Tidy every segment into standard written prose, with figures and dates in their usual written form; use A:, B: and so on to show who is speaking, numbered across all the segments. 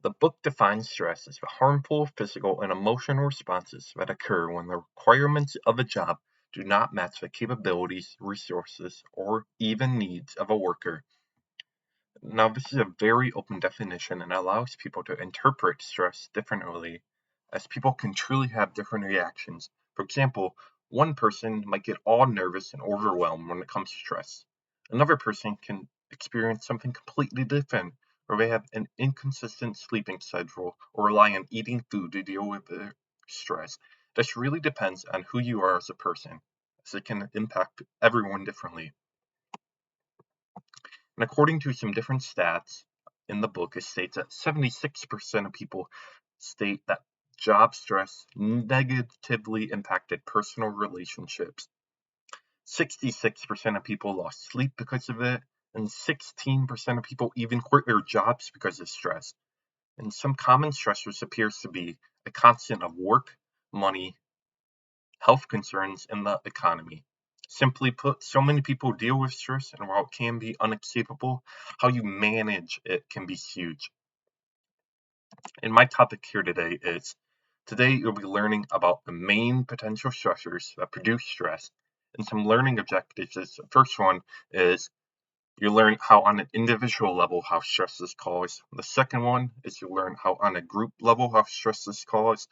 A: The book defines stress as the harmful physical and emotional responses that occur when the requirements of a job do not match the capabilities, resources, or even needs of a worker. Now, this is a very open definition and allows people to interpret stress differently, as people can truly have different reactions. For example, one person might get all nervous and overwhelmed when it comes to stress. Another person can experience something completely different, where they have an inconsistent sleeping schedule or rely on eating food to deal with their stress. This really depends on who you are as a person, as it can impact everyone differently. And according to some different stats in the book, it states that 76% of people state that job stress negatively impacted personal relationships. 66% of people lost sleep because of it, and 16% of people even quit their jobs because of stress. And some common stressors appears to be a constant of work, money, health concerns, and the economy. Simply put, so many people deal with stress, and while it can be unescapable, how you manage it can be huge. And my topic here today is today you'll be learning about the main potential stressors that produce stress, and some learning objectives. The first one is you learn how on an individual level how stress is caused. The second one is you learn how on a group level how stress is caused.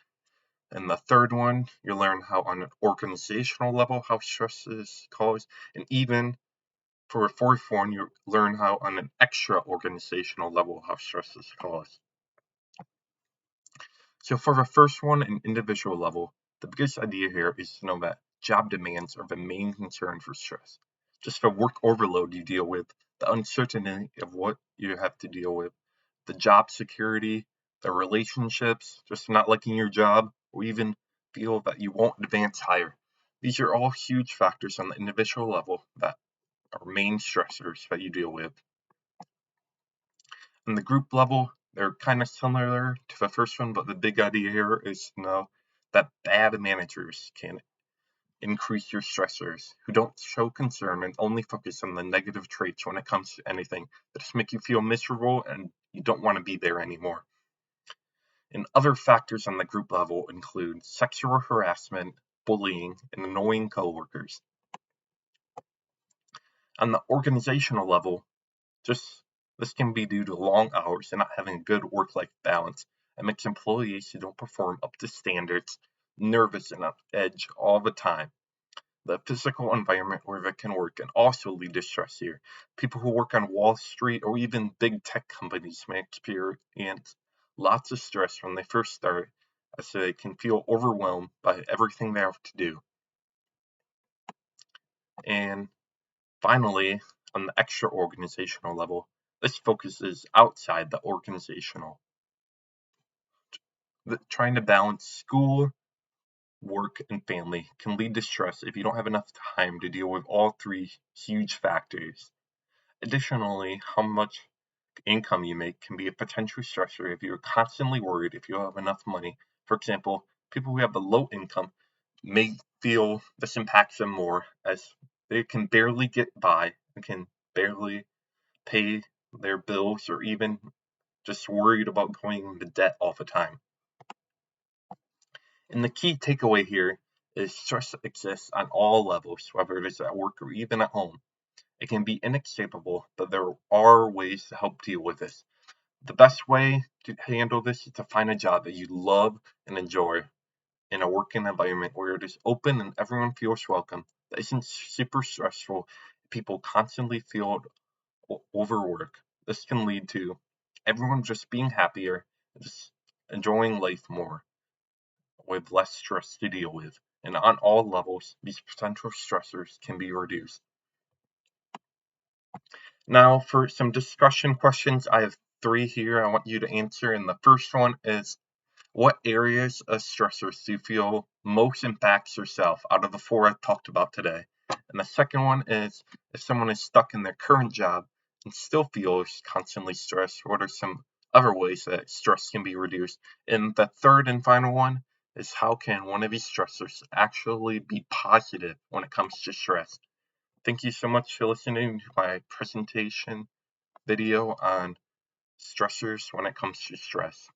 A: And the third one, you learn how on an organizational level how stress is caused. And even for a fourth one, you learn how on an extra organizational level how stress is caused. So for the first one, an individual level, the biggest idea here is to know that job demands are the main concern for stress. Just the work overload you deal with, the uncertainty of what you have to deal with, the job security, the relationships, just not liking your job, or even feel that you won't advance higher. These are all huge factors on the individual level that are main stressors that you deal with. On the group level, they're kind of similar to the first one, but the big idea here is to know that bad managers can increase your stressors who don't show concern and only focus on the negative traits when it comes to anything that just make you feel miserable and you don't want to be there anymore. And other factors on the group level include sexual harassment, bullying, and annoying coworkers. On the organizational level, just this can be due to long hours and not having a good work-life balance. It makes employees who don't perform up to standards nervous and on edge all the time. The physical environment where they can work can also lead to stress here. People who work on Wall Street or even big tech companies may experience lots of stress when they first start, as they can feel overwhelmed by everything they have to do. And finally, on the extra organizational level, this focuses outside the organizational. Trying to balance school, work, and family can lead to stress if you don't have enough time to deal with all three huge factors. Additionally, how much income you make can be a potential stressor if you're constantly worried if you have enough money. For example, people who have a low income may feel this impacts them more as they can barely get by and can barely pay their bills or even just worried about going into debt all the time. And the key takeaway here is stress exists on all levels, whether it is at work or even at home. It can be inescapable, but there are ways to help deal with this. The best way to handle this is to find a job that you love and enjoy in a working environment where it is open and everyone feels welcome, that isn't super stressful. People constantly feel overwork. This can lead to everyone just being happier, just enjoying life more with less stress to deal with. And on all levels, these potential stressors can be reduced. Now, for some discussion questions, I have three here I want you to answer. And the first one is, what areas of stressors do you feel most impacts yourself out of the four I've talked about today? And the second one is, if someone is stuck in their current job and still feels constantly stressed, what are some other ways that stress can be reduced? And the third and final one is, how can one of these stressors actually be positive when it comes to stress? Thank you so much for listening to my presentation video on stressors when it comes to stress.